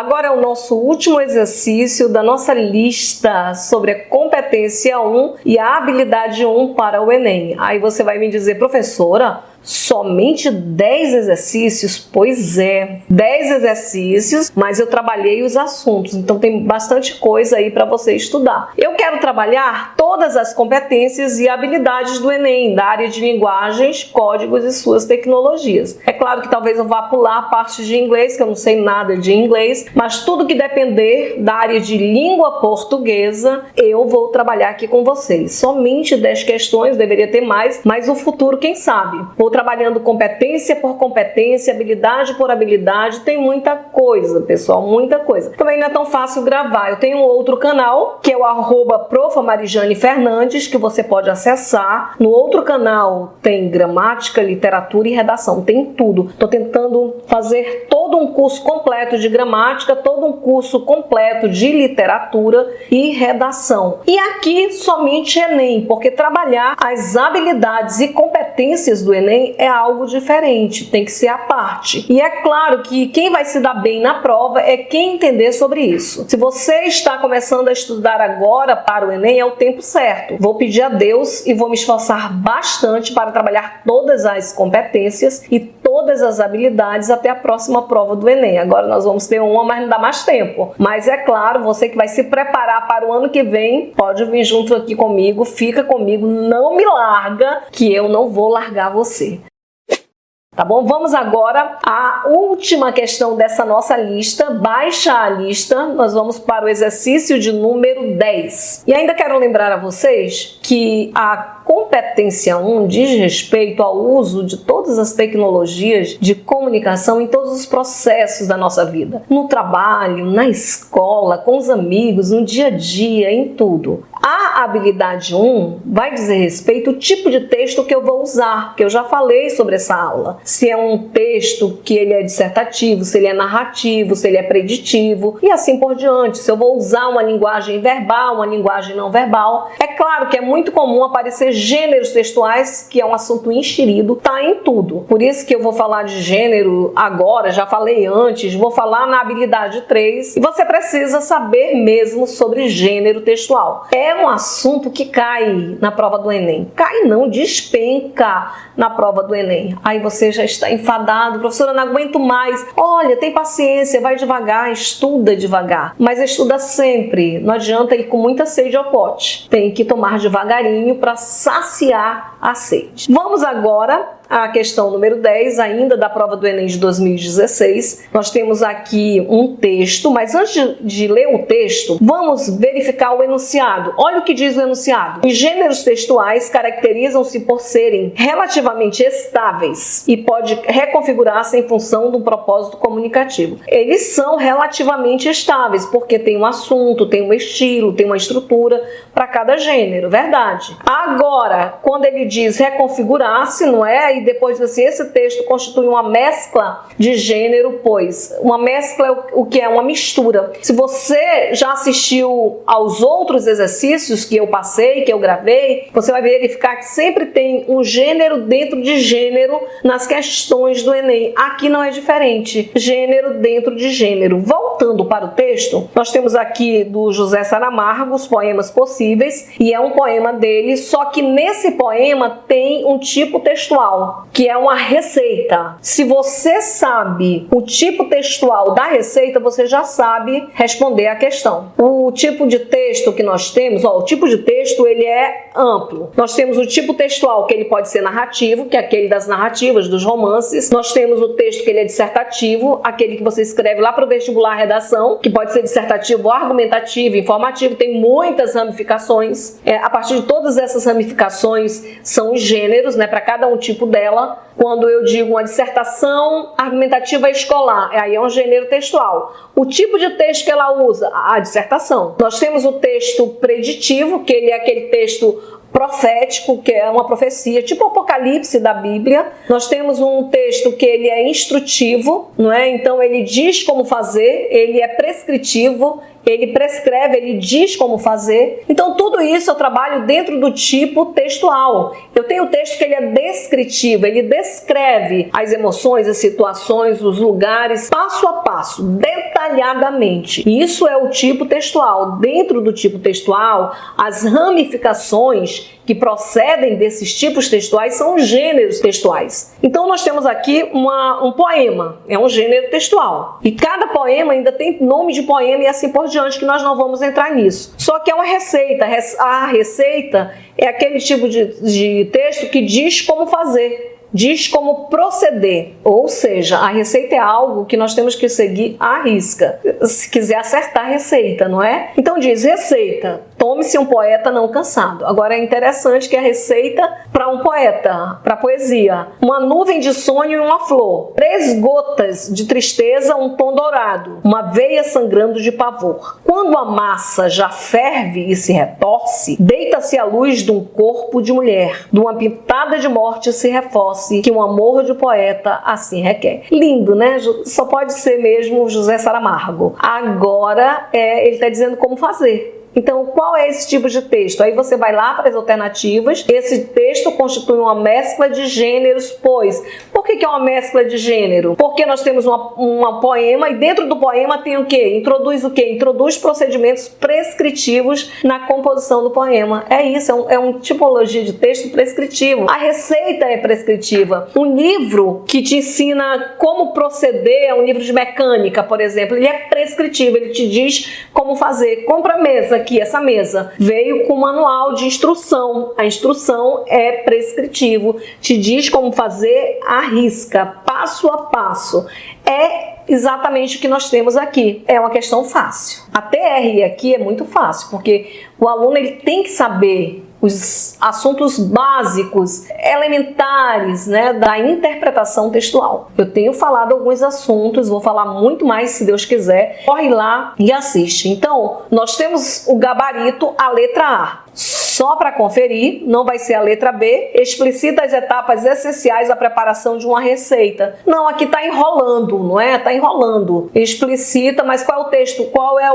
Agora é o nosso último exercício da nossa lista sobre a competência 1 e a habilidade 1 para o Enem. Aí você vai me dizer, professora, somente 10 exercícios? Pois é, 10 exercícios, mas eu trabalhei os assuntos, então tem bastante coisa aí para você estudar. Eu quero trabalhar todas as competências e habilidades do Enem, da área de linguagens, códigos e suas tecnologias. É claro que talvez eu vá pular a parte de inglês, que eu não sei nada de inglês, mas tudo que depender da área de língua portuguesa, eu vou trabalhar aqui com vocês. Somente 10 questões, deveria ter mais, mas o futuro, quem sabe? Vou trabalhando competência por competência, habilidade por habilidade, tem muita coisa, pessoal, muita coisa. Também não é tão fácil gravar. Eu tenho um outro canal, que é o @profamarijane_fernandes, que você pode acessar. No outro canal tem gramática, literatura e redação, tem tudo. Estou tentando fazer todo um curso completo de gramática, todo um curso completo de literatura e redação. E aqui somente Enem, porque trabalhar as habilidades e competências do Enem é algo diferente, tem que ser à parte. E é claro que quem vai se dar bem na prova é quem entender sobre isso. Se você está começando a estudar agora para o Enem, é o tempo certo. Vou pedir a Deus e vou me esforçar bastante para trabalhar todas as competências e todas as habilidades até a próxima prova do Enem. Agora nós vamos ter uma, mas não dá mais tempo. Mas é claro, você que vai se preparar para o ano que vem, pode vir junto aqui comigo, fica comigo, não me larga, que eu não vou largar você. Tá bom? Vamos agora à última questão dessa nossa lista. Baixa a lista, nós vamos para o exercício de número 10. E ainda quero lembrar a vocês que a competência 1 diz respeito ao uso de todas as tecnologias de comunicação em todos os processos da nossa vida. No trabalho, na escola, com os amigos, no dia a dia, em tudo. A habilidade 1 vai dizer respeito ao tipo de texto que eu vou usar, que eu já falei sobre essa aula. Se é um texto que ele é dissertativo, se ele é narrativo, se ele é preditivo e assim por diante. Se eu vou usar uma linguagem verbal, uma linguagem não verbal. É claro que é muito comum aparecer gêneros textuais, que é um assunto enxerido, tá em tudo. Por isso que eu vou falar de gênero agora, já falei antes, vou falar na habilidade 3 e você precisa saber mesmo sobre gênero textual. É um assunto que cai na prova do Enem. Cai não, despenca na prova do Enem. Aí você já está enfadado, professora, não aguento mais. Olha, tem paciência, vai devagar, estuda devagar. Mas estuda sempre, não adianta ir com muita sede ao pote. Tem que tomar devagarinho para saciar a sede. Vamos agora à questão número 10, ainda da prova do Enem de 2016. Nós temos aqui um texto, mas antes de ler o texto, vamos verificar o enunciado. Olha o que diz o enunciado. Os gêneros textuais caracterizam-se por serem relativamente estáveis e pode reconfigurar-se em função do propósito comunicativo. Eles são relativamente estáveis, porque tem um assunto, tem um estilo, tem uma estrutura para cada gênero, verdade? Agora, quando ele diz reconfigurar-se, não é? E depois diz assim, esse texto constitui uma mescla de gênero, pois uma mescla é o que é uma mistura. Se você já assistiu aos outros exercícios que eu passei, que eu gravei, você vai verificar que sempre tem um gênero dentro de gênero nas questões do Enem. Aqui não é diferente, gênero dentro de gênero. Voltando para o texto, nós temos aqui do José Saramago, Os Poemas Possíveis, e é um poema dele, só que nesse poema tem um tipo textual, que é uma receita. Se você sabe o tipo textual da receita, você já sabe responder a questão. O tipo de texto que nós temos, o tipo de texto ele é amplo. Nós temos o tipo textual que ele pode ser narrativo, que é aquele das narrativas, dos romances. Nós temos o texto que ele é dissertativo, aquele que você escreve lá para o vestibular redação, que pode ser dissertativo, argumentativo, informativo, tem muitas ramificações. A partir de todas essas ramificações são os gêneros, né, para cada um tipo dela. Quando eu digo uma dissertação argumentativa escolar, aí é um gênero textual. O tipo de texto que ela usa, a dissertação. Nós temos o texto preditivo, que ele é aquele texto profético, que é uma profecia, tipo o Apocalipse da Bíblia. Nós temos um texto que ele é instrutivo, não é? Então ele diz como fazer, ele é prescritivo, ele prescreve, ele diz como fazer. Então tudo isso eu trabalho dentro do tipo textual. Eu tenho o texto que ele é descritivo, ele descreve as emoções, as situações, os lugares, passo a passo, detalhadamente. Isso é o tipo textual. Dentro do tipo textual, as ramificações que procedem desses tipos textuais são os gêneros textuais. Então nós temos aqui um poema, é um gênero textual. E cada poema ainda tem nome de poema e assim por diante, que nós não vamos entrar nisso. Só que é uma receita. A receita é aquele tipo de texto que diz como fazer, diz como proceder, ou seja, a receita é algo que nós temos que seguir à risca, se quiser acertar a receita, não é? Então diz, receita, tome-se um poeta não cansado. Agora é interessante que a receita para um poeta, para poesia, uma nuvem de sonho e uma flor, 3 gotas de tristeza, um tom dourado, uma veia sangrando de pavor. Quando a massa já ferve e se retorce, deita-se a luz de um corpo de mulher, de uma pitada de morte se reforça, que um amor de poeta assim requer. Lindo, né? Só pode ser mesmo José Saramago. Agora, ele está dizendo como fazer. Então, qual é esse tipo de texto? Aí você vai lá para as alternativas. Esse texto constitui uma mescla de gêneros, pois. Por que é uma mescla de gênero? Porque nós temos um poema e dentro do poema tem o quê? Introduz o quê? Introduz procedimentos prescritivos na composição do poema. É isso, é uma tipologia de texto prescritivo. A receita é prescritiva. Um livro que te ensina como proceder, é um livro de mecânica, por exemplo, ele é prescritivo, ele te diz como fazer. Compra a mesa aqui, essa mesa veio com manual de instrução. A instrução é prescritivo, te diz como fazer à risca, passo a passo. É exatamente o que nós temos aqui. É uma questão fácil. A TR aqui é muito fácil, porque o aluno ele tem que saber os assuntos básicos, elementares, né, da interpretação textual. Eu tenho falado alguns assuntos, vou falar muito mais se Deus quiser. Corre lá e assiste. Então, nós temos o gabarito, a letra A. Só para conferir, não vai ser a letra B. Explicita as etapas essenciais da preparação de uma receita. Não, aqui está enrolando, não é? Está enrolando. Explicita, mas qual é o texto? Qual é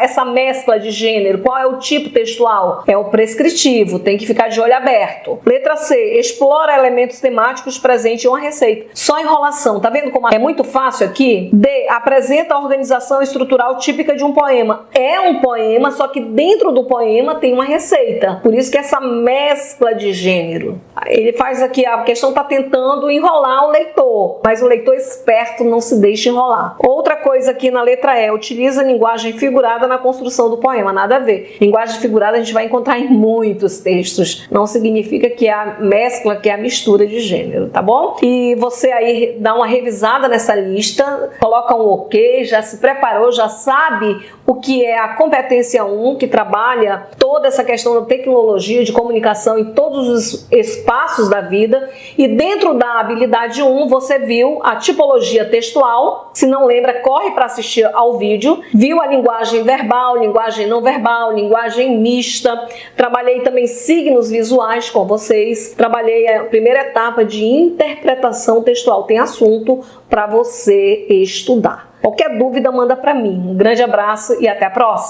essa mescla de gênero? Qual é o tipo textual? É o prescritivo, tem que ficar de olho aberto. Letra C, explora elementos temáticos presentes em uma receita. Só enrolação, tá vendo como é muito fácil aqui? D, apresenta a organização estrutural típica de um poema. É um poema, só que dentro do poema tem uma receita. Por isso que essa mescla de gênero. Ele faz aqui, a questão está tentando enrolar o leitor, mas o leitor esperto não se deixa enrolar. Outra coisa aqui na letra E, utiliza linguagem figurada na construção do poema. Nada a ver. Linguagem figurada a gente vai encontrar em muitos textos. Não significa que é a mescla, que é a mistura de gênero, tá bom? E você aí dá uma revisada nessa lista, coloca um ok, já se preparou, já sabe o que é a competência 1, que trabalha toda essa questão da tecnologia de comunicação em todos os espaços da vida. E dentro da habilidade 1, você viu a tipologia textual. Se não lembra, corre para assistir ao vídeo. Viu a linguagem verbal, linguagem não verbal, linguagem mista. Trabalhei também signos visuais com vocês. Trabalhei a primeira etapa de interpretação textual. Tem assunto para você estudar. Qualquer dúvida, manda para mim. Um grande abraço e até a próxima!